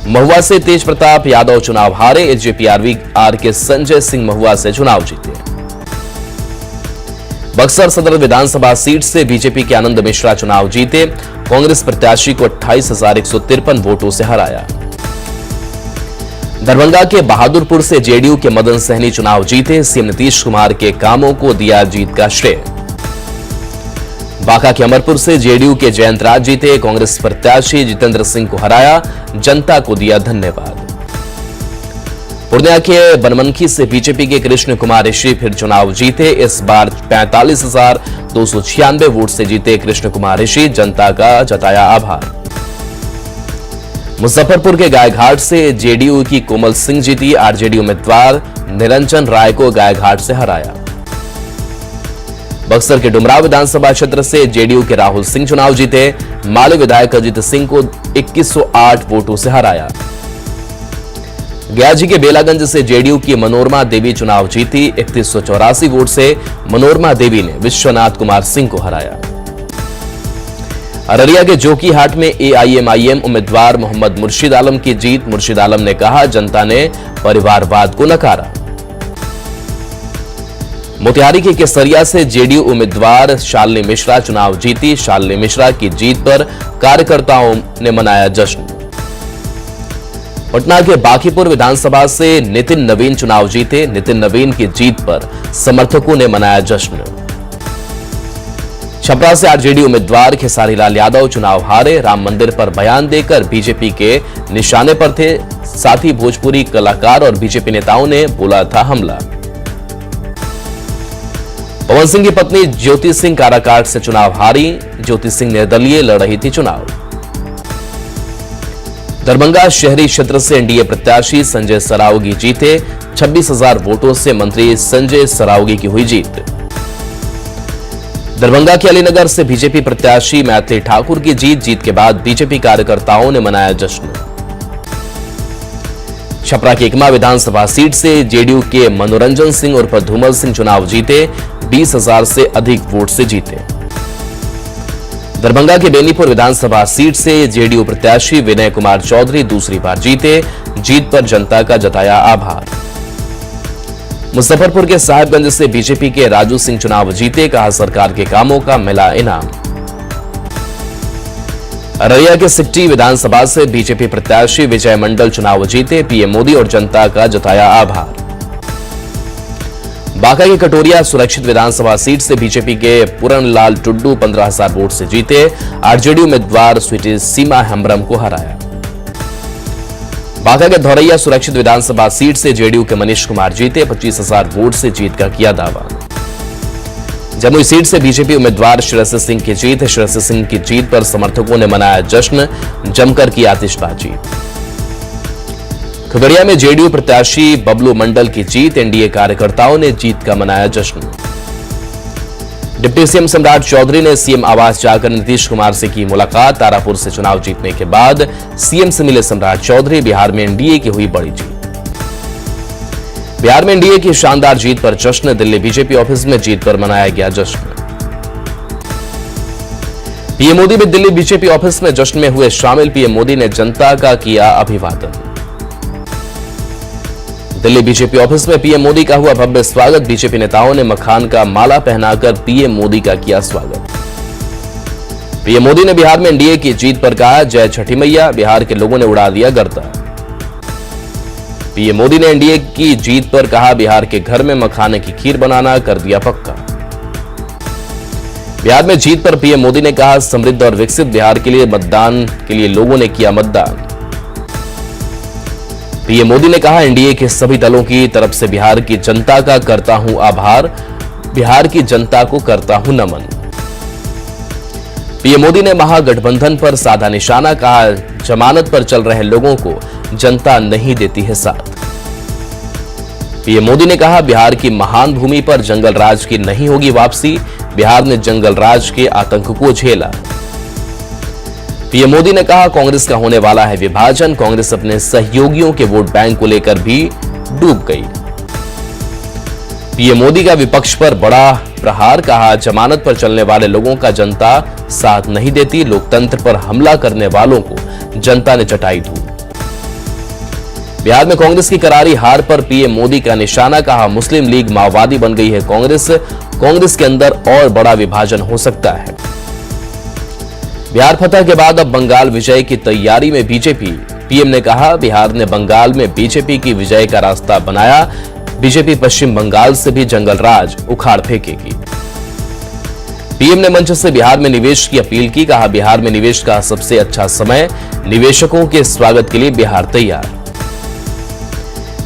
महुआ से तेज प्रताप यादव चुनाव हारे, एसजेपीआर के संजय सिंह महुआ से चुनाव जीते। बक्सर सदर विधानसभा सीट से बीजेपी के आनंद मिश्रा चुनाव जीते, कांग्रेस प्रत्याशी को 28,153 वोटों से हराया। दरभंगा के बहादुरपुर से जेडीयू के मदन सहनी चुनाव जीते, सीएम नीतीश कुमार के कामों को दिया जीत का श्रेय। बांका के अमरपुर से जेडीयू के जयंत राज जीते, कांग्रेस प्रत्याशी जितेंद्र सिंह को हराया, जनता को दिया धन्यवाद। पूर्णिया के बनमनखी से बीजेपी के कृष्ण कुमार ऋषि फिर चुनाव जीते, इस बार 45,296 वोट से जीते कृष्ण कुमार ऋषि, जनता का जताया आभार। मुजफ्फरपुर के गायघाट से जेडीयू की कोमल सिंह जीती, आरजेडी उम्मीदवार निरंजन राय को गायघाट से हराया। बक्सर के डुमराव विधानसभा क्षेत्र से जेडीयू के राहुल सिंह चुनाव जीते, माले विधायक अजित सिंह को 2108 वोटों से हराया। गयाजी के बेलागंज से जेडीयू की मनोरमा देवी चुनाव जीती, 3184 वोट से मनोरमा देवी ने विश्वनाथ कुमार सिंह को हराया। अररिया के जोकीहाट में एआईएमआईएम उम्मीदवार मोहम्मद मुर्शिद आलम की जीत, मुर्शिद आलम ने कहा जनता ने परिवारवाद को नकारा। मोतिहारी के केसरिया से जेडीयू उम्मीदवार शालिनी मिश्रा चुनाव जीती, शालिनी मिश्रा की जीत पर कार्यकर्ताओं ने मनाया जश्न। पटना के बांकीपुर विधानसभा से नितिन नवीन चुनाव जीते, नितिन नवीन की जीत पर समर्थकों ने मनाया जश्न। छपरा से आरजेडी उम्मीदवार खेसारी लाल यादव चुनाव हारे, राम मंदिर पर बयान देकर बीजेपी के निशाने पर थे, साथ ही भोजपुरी कलाकार और बीजेपी नेताओं ने बोला था हमला। पवन सिंह की पत्नी ज्योति सिंह काराकाट से चुनाव हारी, ज्योति सिंह निर्दलीय लड़ रही थी चुनाव। दरभंगा शहरी क्षेत्र से एनडीए प्रत्याशी संजय सरावगी जीते, 26,000 वोटों से मंत्री संजय सरावगी की हुई जीत। दरभंगा के अलीनगर से बीजेपी प्रत्याशी मैथिली ठाकुर की जीत के बाद बीजेपी कार्यकर्ताओं ने मनाया जश्न। छपरा की एकमा विधानसभा सीट से जेडीयू के मनोरंजन सिंह उर्फ धूमल सिंह चुनाव जीते, 20,000 से अधिक वोट से जीते। दरभंगा के बेनीपुर विधानसभा सीट से जेडीयू प्रत्याशी विनय कुमार चौधरी दूसरी बार जीते, जीत पर जनता का जताया आभार। मुजफ्फरपुर के साहिबगंज से बीजेपी के राजू सिंह चुनाव जीते, कहा सरकार के कामों का मिला इनाम। अररिया के सिकटी विधानसभा से बीजेपी प्रत्याशी विजय मंडल चुनाव जीते, पीएम मोदी और जनता का जताया आभार। बांका के कटोरिया सुरक्षित विधानसभा सीट से बीजेपी के पूरनलाल टुड्डू 15,000 वोट से जीते, आरजेडी उम्मीदवार स्वीटी सीमा हेम्ब्रम को हराया। बांका के धौरैया सुरक्षित विधानसभा सीट से जेडीयू के मनीष कुमार जीते, 25,000 वोट से जीत का किया दावा। जमुई सीट से बीजेपी उम्मीदवार श्रेयसी सिंह की जीत, श्रेयसी सिंह की जीत पर समर्थकों ने मनाया जश्न, जमकर की आतिशबाजी। खगड़िया में जेडीयू प्रत्याशी बबलू मंडल की जीत, एनडीए कार्यकर्ताओं ने जीत का मनाया जश्न। डिप्टी सीएम सम्राट चौधरी ने सीएम आवास जाकर नीतीश कुमार से की मुलाकात, तारापुर से चुनाव जीतने के बाद सीएम से मिले सम्राट चौधरी, बिहार में एनडीए की हुई बड़ी जीत। बिहार में एनडीए की शानदार जीत पर जश्न, दिल्ली बीजेपी ऑफिस में जीत पर मनाया गया जश्न। पीएम मोदी भी दिल्ली बीजेपी ऑफिस में जश्न में हुए शामिल, पीएम मोदी ने जनता का किया अभिवादन। दिल्ली बीजेपी ऑफिस में पीएम मोदी का हुआ भव्य स्वागत, बीजेपी नेताओं ने मखान का माला पहनाकर पीएम मोदी का किया स्वागत। पीएम मोदी ने बिहार में एनडीए की जीत पर कहा जय छठी मैया, बिहार के लोगों ने उड़ा दिया गर्दा। पीएम मोदी ने एनडीए की जीत पर कहा बिहार के घर में मखाने की खीर बनाना कर दिया पक्का। बिहार में जीत पर पीएम मोदी ने कहा समृद्ध और विकसित बिहार के लिए मतदान के लिए लोगों ने किया मतदान। पीएम मोदी ने कहा एनडीए के सभी दलों की तरफ से बिहार की जनता का करता हूं आभार, बिहार की जनता को करता हूं नमन। पीएम मोदी ने महागठबंधन पर साधा निशाना, कहा जमानत पर चल रहे लोगों को जनता नहीं देती है साथ। पीएम मोदी ने कहा बिहार की महान भूमि पर जंगल राज की नहीं होगी वापसी, बिहार ने जंगल राज के आतंक को झेला। पीएम मोदी ने कहा कांग्रेस का होने वाला है विभाजन, कांग्रेस अपने सहयोगियों के वोट बैंक को लेकर भी डूब गई। पीएम मोदी का विपक्ष पर बड़ा प्रहार, कहा जमानत पर चलने वाले लोगों का जनता साथ नहीं देती, लोकतंत्र पर हमला करने वालों को जनता ने चटाई धूल। बिहार में कांग्रेस की करारी हार पर पीएम मोदी का निशाना, कहा मुस्लिम लीग माओवादी बन गई है कांग्रेस के अंदर और बड़ा विभाजन हो सकता है। बिहार फतह के बाद अब बंगाल विजय की तैयारी में बीजेपी, पीएम ने कहा बिहार ने बंगाल में बीजेपी की विजय का रास्ता बनाया, बीजेपी पश्चिम बंगाल से भी जंगल राज उखाड़ फेंकेगी। पीएम ने मंच से बिहार में निवेश की अपील की, कहा बिहार में निवेश का सबसे अच्छा समय, निवेशकों के स्वागत के लिए बिहार तैयार।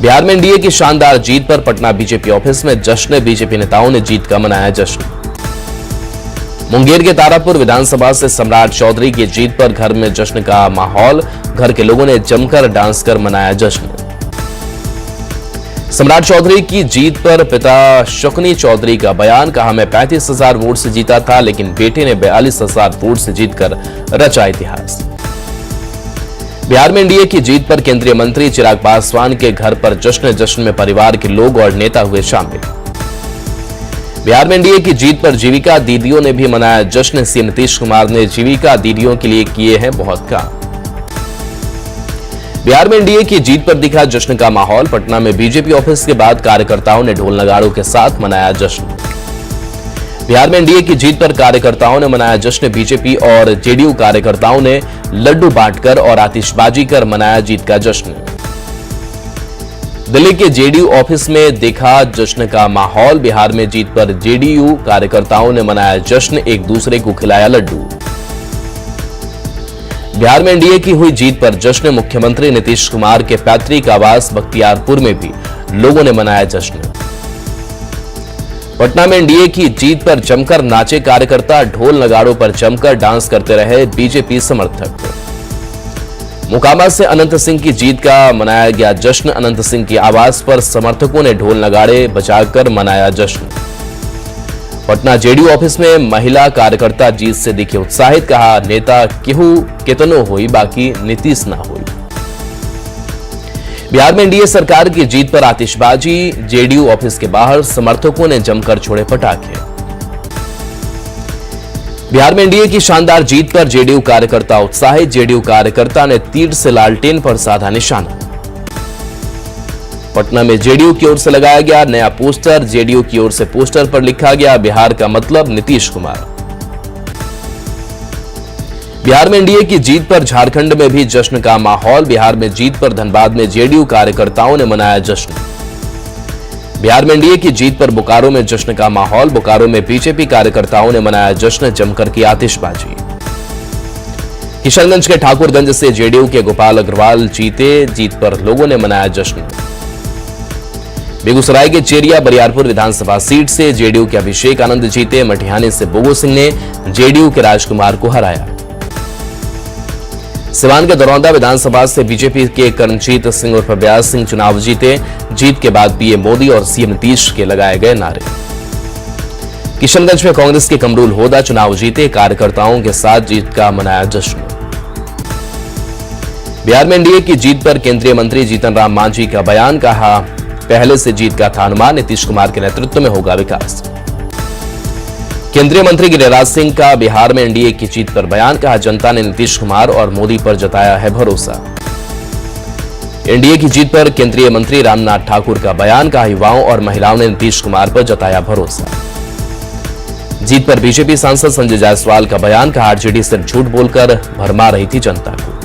बिहार में एनडीए की शानदार जीत पर पटना बीजेपी ऑफिस में जश्न, बीजेपी नेताओं ने जीत का मनाया जश्न। मुंगेर के तारापुर विधानसभा से सम्राट चौधरी की जीत पर घर में जश्न का माहौल, घर के लोगों ने जमकर डांस कर मनाया जश्न। सम्राट चौधरी की जीत पर पिता शकुनी चौधरी का बयान, कहा मैं 35,000 वोट से जीता था लेकिन बेटे ने 42,000 वोट से जीतकर रचा इतिहास। बिहार में एनडीए की जीत पर केंद्रीय मंत्री चिराग पासवान के घर पर जश्न में परिवार के लोग और नेता हुए शामिल। बिहार में एनडीए की जीत पर जीविका दीदियों ने भी मनाया जश्न, सीएम नीतीश कुमार ने जीविका दीदियों के लिए किए हैं बहुत काम। बिहार में एनडीए की जीत पर दिखा जश्न का माहौल, पटना में बीजेपी ऑफिस के बाद कार्यकर्ताओं ने ढोल नगाड़ों के साथ मनाया जश्न। बिहार में एनडीए की जीत पर कार्यकर्ताओं ने मनाया जश्न, बीजेपी और जेडीयू कार्यकर्ताओं ने लड्डू बांटकर और आतिशबाजी कर मनाया जीत का जश्न। दिल्ली के जेडीयू ऑफिस में देखा जश्न का माहौल, बिहार में जीत पर जेडीयू कार्यकर्ताओं ने मनाया जश्न, एक दूसरे को खिलाया लड्डू। बिहार में एनडीए की हुई जीत पर जश्न, मुख्यमंत्री नीतीश कुमार के पैतृक आवास बख्तियारपुर में भी लोगों ने मनाया जश्न। पटना में एनडीए की जीत पर जमकर नाचे कार्यकर्ता, ढोल नगाड़ों पर जमकर डांस करते रहे बीजेपी समर्थक। मोकामा से अनंत सिंह की जीत का मनाया गया जश्न, अनंत सिंह की आवास पर समर्थकों ने ढोल नगाड़े बजाकर मनाया जश्न। पटना जेडीयू ऑफिस में महिला कार्यकर्ता जीत से दिखे उत्साहित, कहा नेता केहू कितनो हुई बाकी नीतीश ना हुई। बिहार में एनडीए सरकार की जीत पर आतिशबाजी, जेडीयू ऑफिस के बाहर समर्थकों ने जमकर छोड़े पटाखे। बिहार में एनडीए की शानदार जीत पर जेडीयू कार्यकर्ता उत्साहित, जेडीयू कार्यकर्ता ने तीर से लालटेन पर साधा निशाना। पटना में जेडीयू की ओर से लगाया गया नया पोस्टर, जेडीयू की ओर से पोस्टर पर लिखा गया बिहार का मतलब नीतीश कुमार। बिहार में एनडीए की जीत पर झारखंड में भी जश्न का माहौल, बिहार में जीत पर धनबाद में जेडीयू कार्यकर्ताओं ने मनाया जश्न। बिहार में एनडीए की जीत पर बोकारो में जश्न का माहौल, बोकारो में बीजेपी कार्यकर्ताओं ने मनाया जश्न, जमकर की आतिशबाजी। किशनगंज के ठाकुरगंज से जेडीयू के गोपाल अग्रवाल जीते, जीत पर लोगों ने मनाया जश्न। बेगूसराय के चेरिया बरियारपुर विधानसभा सीट से जेडीयू के अभिषेक आनंद जीते, मटिहानी से बोगो सिंह ने जेडीयू के राजकुमार को हराया। सिवान के दरौंदा विधानसभा से बीजेपी के करणजीत सिंह उर्फ ब्यास सिंह चुनाव जीते, जीत के बाद पीएम मोदी और सीएम नीतीश के लगाए गए नारे। किशनगंज में कांग्रेस के कमरुल होदा चुनाव जीते, कार्यकर्ताओं के साथ जीत का मनाया जश्न। बिहार में एनडीए की जीत पर केंद्रीय मंत्री जीतन राम मांझी का बयान, कहा पहले से जीत का था अनुमान, नीतीश कुमार के नेतृत्व में होगा विकास। केंद्रीय मंत्री गिरिराज सिंह का बिहार में एनडीए की जीत पर बयान, कहा जनता ने नीतीश कुमार और मोदी पर जताया है भरोसा। एनडीए की जीत पर केंद्रीय मंत्री रामनाथ ठाकुर का बयान, कहा युवाओं और महिलाओं ने नीतीश कुमार पर जताया भरोसा। जीत पर बीजेपी सांसद संजय जायसवाल का बयान, कहा आरजेडी सिर्फ झूठ बोलकर भरमा रही थी जनता को।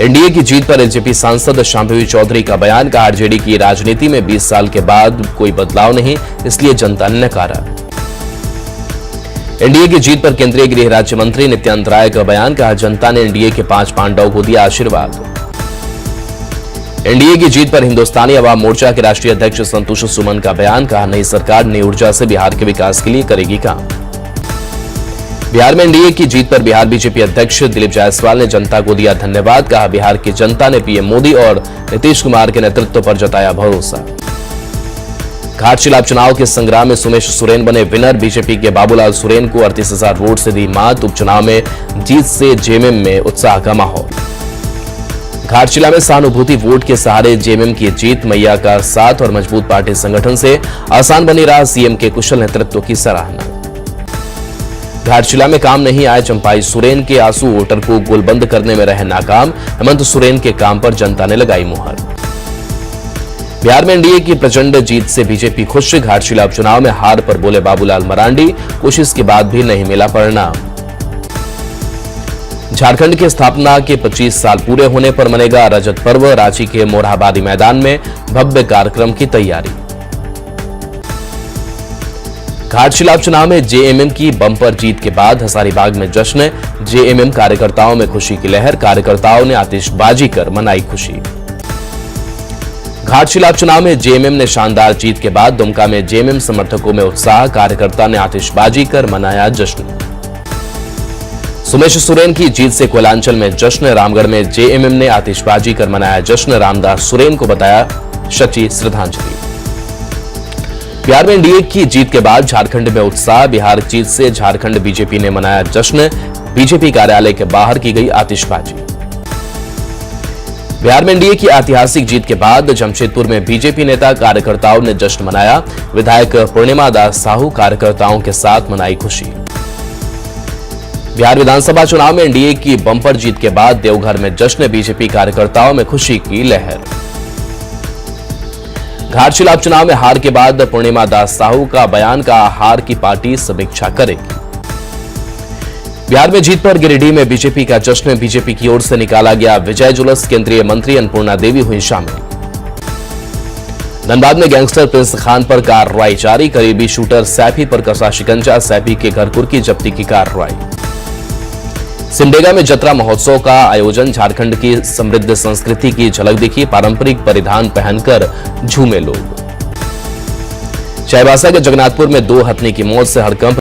एनडीए की जीत पर एलजेपी सांसद शांभवी चौधरी का बयान, कहा आरजेडी की राजनीति में 20 साल के बाद कोई बदलाव नहीं, इसलिए जनता ने नकारा। एनडीए की जीत पर केंद्रीय गृह राज्य मंत्री नित्यानंद राय का बयान, कहा जनता ने एनडीए के 5 पांडवों को दिया आशीर्वाद। एनडीए की जीत पर हिंदुस्तानी अवाम मोर्चा के राष्ट्रीय अध्यक्ष संतोष सुमन का बयान, कहा नई सरकार नई ऊर्जा से बिहार के विकास के लिए करेगी काम। बिहार में एनडीए की जीत पर बिहार बीजेपी अध्यक्ष दिलीप जायसवाल ने जनता को दिया धन्यवाद, कहा बिहार की जनता ने पीएम मोदी और नीतीश कुमार के नेतृत्व पर जताया भरोसा। घाटशिला चुनाव के संग्राम में सुमेश सोरेन बने विनर, बीजेपी के बाबूलाल सोरेन को 38,000 वोट से दी मात, उपचुनाव में जीत से जेएमएम में उत्साह का माहौल। घाटशिला में सहानुभूति वोट के सहारे जेएमएम की जीत, मैया का साथ और मजबूत पार्टी संगठन से आसान बनी रहा सीएम के कुशल नेतृत्व की सराहना। घाटशिला में काम नहीं आए चंपाई सोरेन के आंसू, वोटर को गोलबंद करने में रहे नाकाम। हेमंत सोरेन के काम पर जनता ने लगाई मुहर। बिहार में एनडीए की प्रचंड जीत से बीजेपी खुश। घाटशिला उपचुनाव में हार पर बोले बाबूलाल मरांडी, कोशिश के बाद भी नहीं मिला परिणाम। झारखंड की स्थापना के 25 साल पूरे होने पर मनेगा रजत पर्व। रांची के मोरहाबादी मैदान में भव्य कार्यक्रम की तैयारी। घाटशिला उपचुनाव में जेएमएम की बम्पर जीत के बाद हजारीबाग में जश्न। जेएमएम कार्यकर्ताओं में खुशी की लहर। कार्यकर्ताओं ने आतिशबाजी कर मनाई खुशी। घाटशिला उपचुनाव में जेएमएम ने शानदार जीत के बाद दुमका में जेएमएम समर्थकों में उत्साह। कार्यकर्ता ने आतिशबाजी कर मनाया जश्न। सुमेश सोरेन की जीत से कोयलांचल में जश्न। रामगढ़ में जेएमएम ने आतिशबाजी कर मनाया जश्न। रामदास सोरेन को बताया सच्ची श्रद्धांजलि। बिहार में एनडीए की जीत के बाद झारखंड में उत्साह। बिहार जीत से झारखंड बीजेपी ने मनाया जश्न। बीजेपी कार्यालय के बाहर की गई आतिशबाजी। बिहार में एनडीए की ऐतिहासिक जीत के बाद जमशेदपुर में बीजेपी नेता कार्यकर्ताओं ने जश्न मनाया। विधायक पूर्णिमा दास साहू कार्यकर्ताओं के साथ मनाई खुशी। बिहार विधानसभा चुनाव में एनडीए की बम्पर जीत के बाद देवघर में जश्न। बीजेपी कार्यकर्ताओं में खुशी की लहर। घाटशिला उपचुनाव में हार के बाद पूर्णिमा दास साहू का बयान का हार की पार्टी समीक्षा करेगी। बिहार में जीत पर गिरिडीह में बीजेपी का जश्न। बीजेपी की ओर से निकाला गया विजय जुलूस। केंद्रीय मंत्री अन्नपूर्णा देवी हुई शामिल। धनबाद में गैंगस्टर प्रिंस खान पर कार्रवाई जारी। करीबी शूटर सैफी पर कसा शिकंजा। सैफी के घर कुर्की जब्ती की कार्रवाई। सिमडेगा में जतरा महोत्सव का आयोजन। झारखंड की समृद्ध संस्कृति की झलक दिखी। पारंपरिक परिधान पहनकर झूमे लोग। चाईबासा के जगन्नाथपुर में 2 हथनी की मौत से हड़कंप।